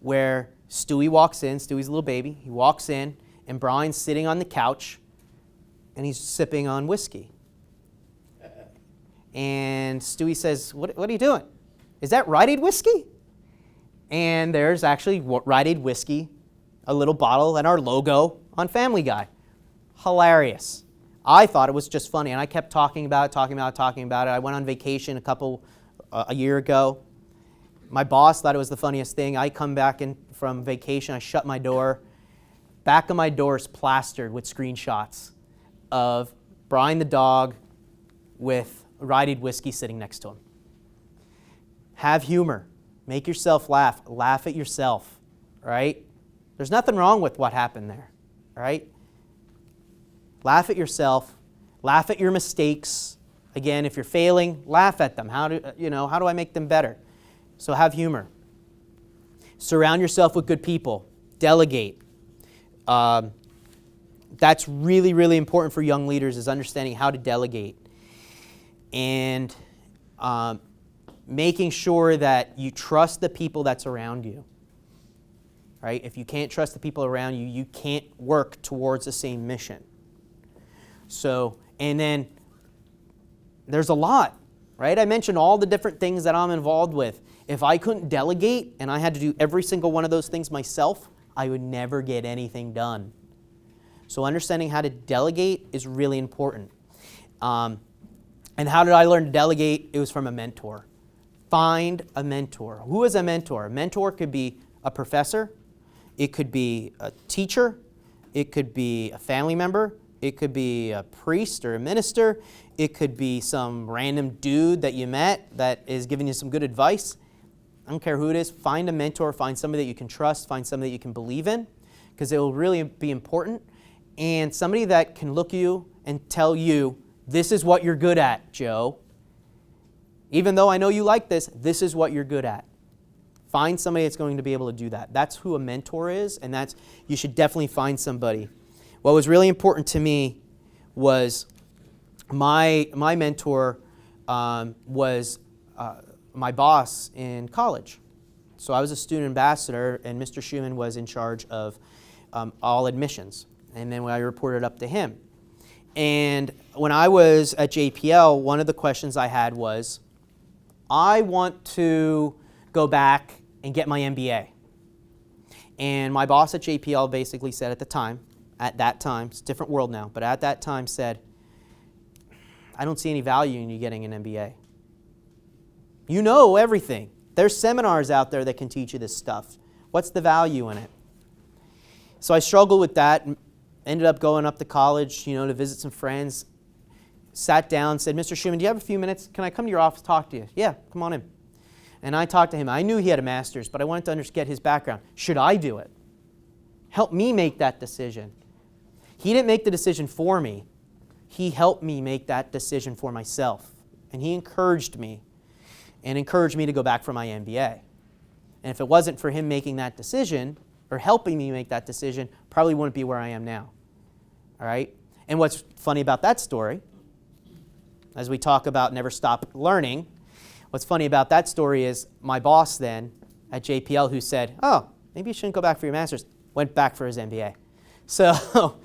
where Stewie walks in. Stewie's a little baby. He walks in, and Brian's sitting on the couch, and he's sipping on whiskey. And Stewie says, what are you doing? Is that Rite whiskey? And there's actually Rite whiskey, a little bottle, and our logo on Family Guy. Hilarious. I thought it was just funny, and I kept talking about it. I went on vacation a year ago. My boss thought it was the funniest thing. I come back in from vacation, I shut my door. Back of my door is plastered with screenshots of Brian the dog with Rite whiskey sitting next to him. Have humor. Make yourself laugh. Laugh at yourself, right? There's nothing wrong with what happened there, right? Laugh at yourself. Laugh at your mistakes. Again, if you're failing, laugh at them. How do I make them better? So have humor. Surround yourself with good people. Delegate. That's really, really important for young leaders, is understanding how to delegate. And making sure that you trust the people that's around you. Right? If you can't trust the people around you, you can't work towards the same mission. So, and then there's a lot, right? I mentioned all the different things that I'm involved with. If I couldn't delegate and I had to do every single one of those things myself, I would never get anything done. So understanding how to delegate is really important. And how did I learn to delegate? It was from a mentor. Find a mentor. Who is a mentor? A mentor could be a professor. It could be a teacher. It could be a family member. It could be a priest or a minister. It could be some random dude that you met that is giving you some good advice. I don't care who it is. Find a mentor. Find somebody that you can trust. Find somebody that you can believe in, because it will really be important. And somebody that can look you and tell you, this is what you're good at, Joe. Even though I know you like this, this is what you're good at. Find somebody that's going to be able to do that. That's who a mentor is, and you should definitely find somebody. What was really important to me was my mentor was my boss in college. So I was a student ambassador, and Mr. Schumann was in charge of all admissions. And then I reported up to him. And when I was at JPL, one of the questions I had was, I want to go back and get my MBA. And my boss at JPL basically said at that time, it's a different world now, but at that time said, I don't see any value in you getting an MBA. You know everything. There's seminars out there that can teach you this stuff. What's the value in it? So I struggled with that and ended up going up to college, to visit some friends. Sat down, said, Mr. Schumann, do you have a few minutes? Can I come to your office, talk to you? Yeah, come on in. And I talked to him. I knew he had a master's, but I wanted to get his background. Should I do it? Help me make that decision. He didn't make the decision for me. He helped me make that decision for myself. And he encouraged me to go back for my MBA. And if it wasn't for him making that decision, or helping me make that decision, probably wouldn't be where I am now. All right? And what's funny about that story, as we talk about never stop learning, what's funny about that story is my boss then at JPL, who said, oh, maybe you shouldn't go back for your master's, went back for his MBA. So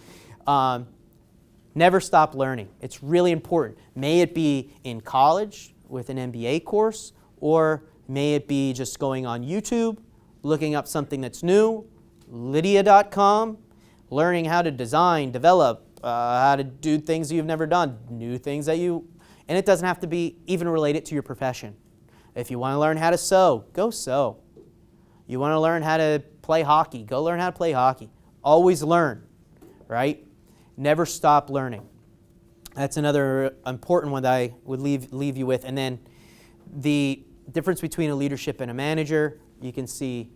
never stop learning. It's really important. May it be in college with an MBA course, or may it be just going on YouTube, looking up something that's new, Lydia.com, learning how to design, develop, how to do things you've never done, new things and it doesn't have to be even related to your profession. If you want to learn how to sew, go sew. You want to learn how to play hockey, go learn how to play hockey. Always learn, right? Never stop learning. That's another important one that I would leave you with. And then the difference between a leadership and a manager, you can see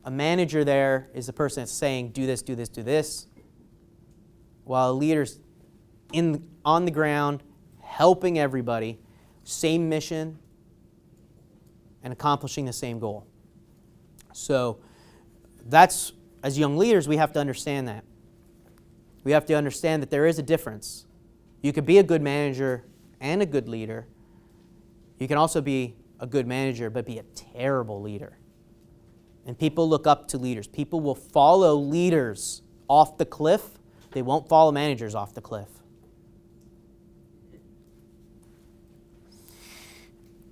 a manager there is the person that's saying, do this, do this, do this, while a leader's on the ground, helping everybody, same mission, and accomplishing the same goal. So that's, as young leaders, we have to understand that. We have to understand that there is a difference. You could be a good manager and a good leader. You can also be a good manager but be a terrible leader. And people look up to leaders. People will follow leaders off the cliff. They won't follow managers off the cliff.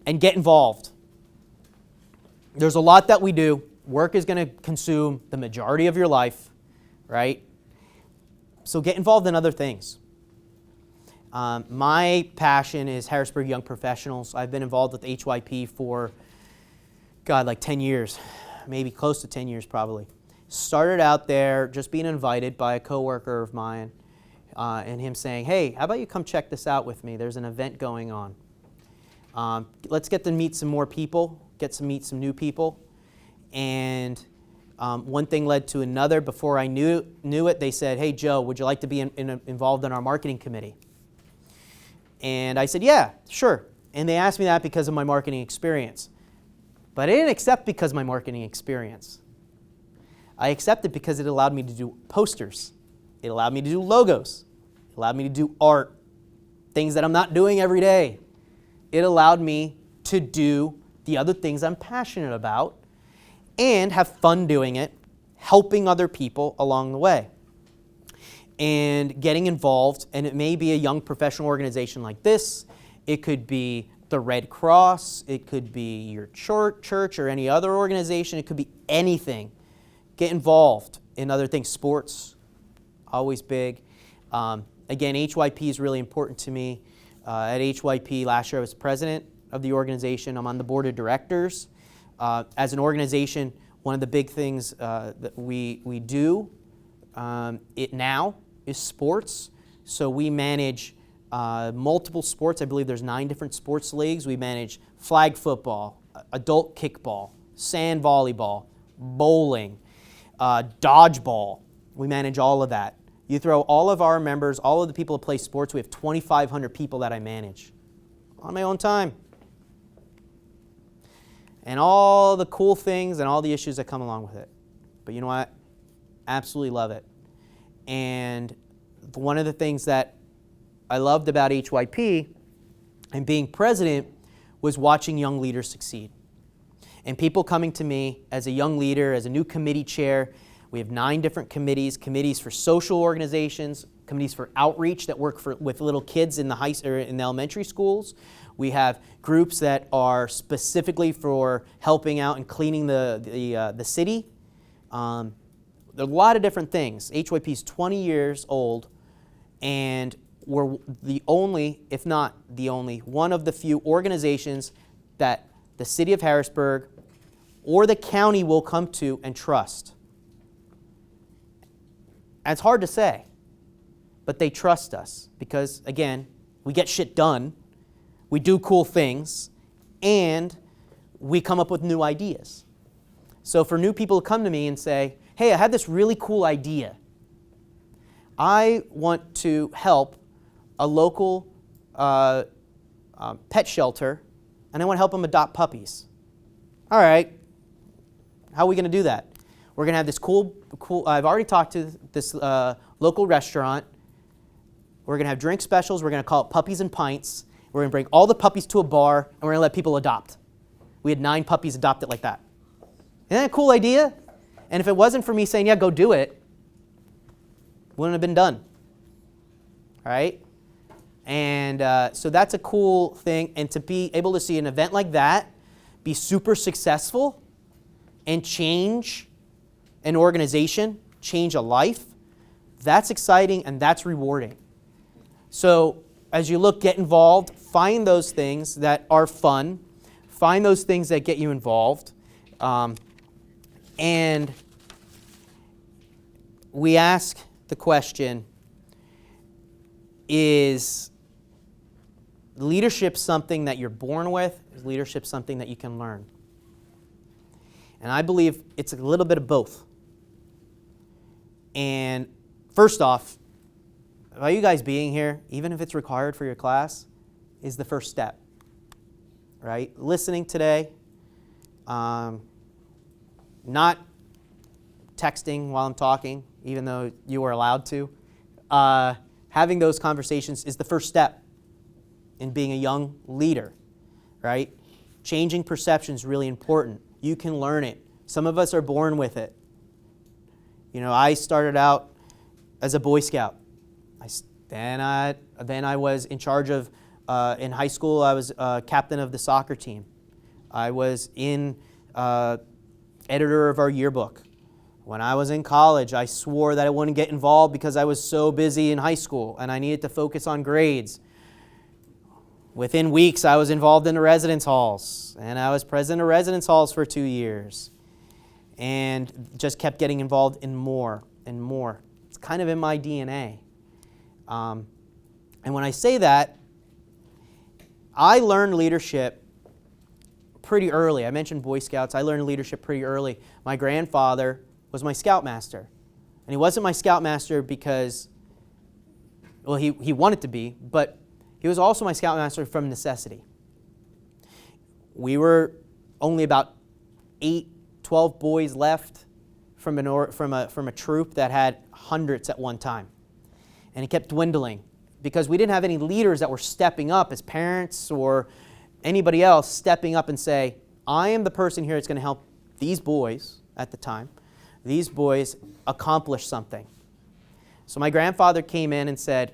And get involved. There's a lot that we do. Work is going to consume the majority of your life, right? So get involved in other things. My passion is Harrisburg Young Professionals. I've been involved with HYP for, like 10 years, maybe close to 10 years probably. Started out there just being invited by a coworker of mine and him saying, hey, how about you come check this out with me? There's an event going on. Let's get to meet some more people, meet some new people. And one thing led to another. Before I knew it, they said, hey, Joe, would you like to be involved in our marketing committee? And I said, yeah, sure. And they asked me that because of my marketing experience. But I didn't accept because of my marketing experience. I accepted because it allowed me to do posters. It allowed me to do logos. It allowed me to do art, things that I'm not doing every day. It allowed me to do the other things I'm passionate about and have fun doing it, helping other people along the way. And getting involved, and it may be a young professional organization like this. It could be the Red Cross. It could be your church or any other organization. It could be anything. Get involved in other things. Sports, always big. Again, HYP is really important to me. At HYP last year I was president of the organization. I'm on the board of directors. As an organization, one of the big things that we do now is sports. So we manage multiple sports. I believe there's 9 different sports leagues. We manage flag football, adult kickball, sand volleyball, bowling, dodgeball. We manage all of that. You throw all of our members, all of the people that play sports, we have 2,500 people that I manage on my own time. And all the cool things and all the issues that come along with it. But you know what? Absolutely love it. And one of the things that I loved about HYP and being president was watching young leaders succeed. And people coming to me as a young leader, as a new committee chair. We have 9 different committees for social organizations, committees for outreach that work with little kids in the elementary schools. We have groups that are specifically for helping out and cleaning the city. There are a lot of different things. HYP is 20 years old, and we're the only, if not the only, one of the few organizations that the city of Harrisburg or the county will come to and trust. And it's hard to say, but they trust us because, again, we get shit done, we do cool things, and we come up with new ideas. So for new people to come to me and say, hey, I had this really cool idea. I want to help a local pet shelter, and I want to help them adopt puppies. All right, how are we going to do that? We're going to have this cool, I've already talked to this local restaurant. We're going to have drink specials. We're going to call it Puppies and Pints. We're going to bring all the puppies to a bar, and we're going to let people adopt. We had 9 puppies adopted like that. Isn't that a cool idea? And if it wasn't for me saying, yeah, go do it, it wouldn't have been done. All right? And so that's a cool thing. And to be able to see an event like that be super successful and change an organization, change a life, that's exciting and that's rewarding. So as you look, get involved, find those things that are fun, find those things that get you involved. And we ask the question, is leadership something that you're born with? Is leadership something that you can learn? And I believe it's a little bit of both. And first off, by you guys being here, even if it's required for your class, is the first step, right? Listening today, not texting while I'm talking, even though you are allowed to. Having those conversations is the first step in being a young leader, right? Changing perception is really important. You can learn it. Some of us are born with it. You know, I started out as a Boy Scout. Then I was in charge of, in high school, I was captain of the soccer team. I was editor of our yearbook. When I was in college, I swore that I wouldn't get involved because I was so busy in high school and I needed to focus on grades. Within weeks, I was involved in the residence halls, and I was president of residence halls for 2 years, and just kept getting involved in more and more. It's kind of in my DNA. And when I say that, I learned leadership pretty early. I mentioned Boy Scouts. I learned leadership pretty early. My grandfather was my scoutmaster. And he wasn't my scoutmaster because, well, he wanted to be, but he was also my scoutmaster from necessity. We were only about 12 boys left from a troop that had hundreds at one time. And it kept dwindling because we didn't have any leaders that were stepping up as parents or anybody else stepping up and say, I am the person here that's going to help these boys at the time, these boys accomplish something. So my grandfather came in and said,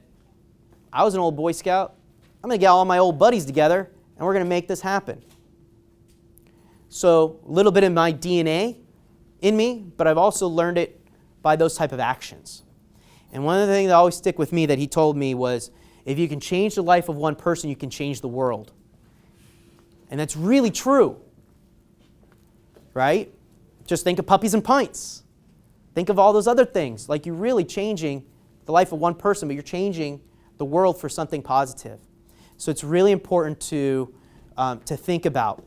I was an old Boy Scout. I'm going to get all my old buddies together and we're going to make this happen. So a little bit of my DNA in me, but I've also learned it by those type of actions. And one of the things that always stick with me that he told me was, if you can change the life of one person, you can change the world. And that's really true, right? Just think of Puppies and Pints. Think of all those other things. Like, you're really changing the life of one person, but you're changing the world for something positive. So it's really important to think about.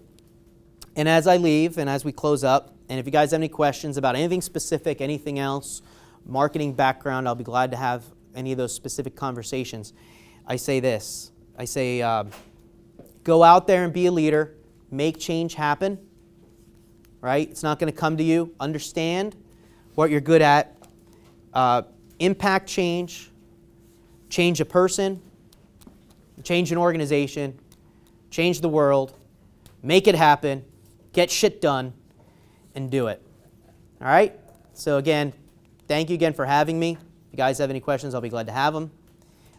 And as I leave and as we close up, and if you guys have any questions about anything specific, anything else, marketing background, I'll be glad to have any of those specific conversations. I say this. I say, go out there and be a leader. Make change happen. Right? It's not going to come to you. Understand what you're good at. Impact change. Change a person. Change an organization. Change the world. Make it happen. Get shit done. And do it. All right? So again, thank you again for having me. If you guys have any questions, I'll be glad to have them.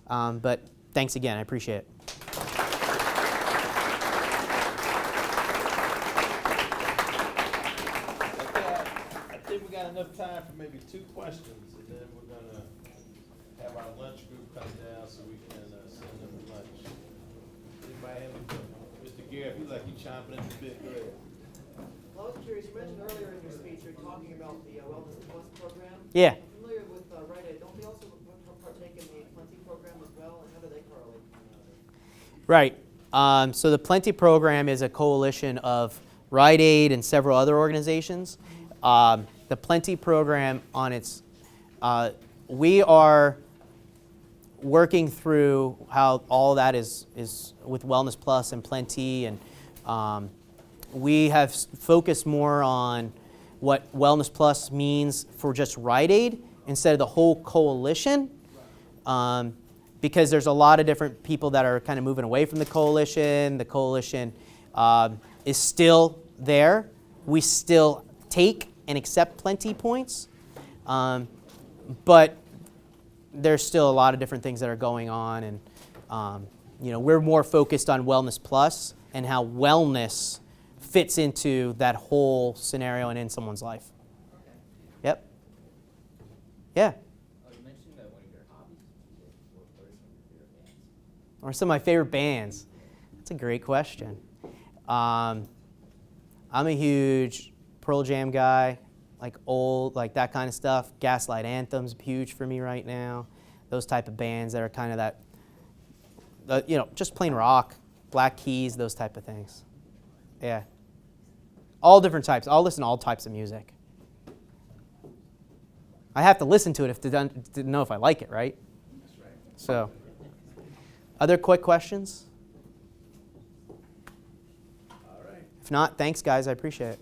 But thanks again. I appreciate it. Enough time for maybe 2 questions, and then we're going to have our lunch group come down so we can send them lunch. Anybody have any? Mr. Garrett, you like you chomping at the bit. Go ahead. Well, I was curious, you mentioned earlier in your speech, you're talking about the Wellness Plus program. Yeah. I'm familiar with Rite. Don't they also partake in the Plenty program as well, and how do they correlate with one another? Right. So the Plenty program is a coalition of Rite and several other organizations. The Plenty program on its, we are working through how all that is with Wellness Plus and Plenty, and we have focused more on what Wellness Plus means for just Rite Aid instead of the whole coalition, because there's a lot of different people that are kind of moving away from the coalition. The coalition is still there. We still take and accept Plenty points, but there's still a lot of different things that are going on, and we're more focused on Wellness Plus and how wellness fits into that whole scenario and in someone's life. Okay. Yep. Yeah. You mentioned that one of your hobbies is music. What are some of your favorite bands? Or some of my favorite bands? That's a great question. I'm a huge Pearl Jam guy, like old, like that kind of stuff. Gaslight Anthem's huge for me right now. Those type of bands that are kind of that, just plain rock, Black Keys, those type of things. Yeah. All different types. I'll listen to all types of music. I have to listen to it to know if I like it, right? That's right. So, other quick questions? All right. If not, thanks, guys. I appreciate it.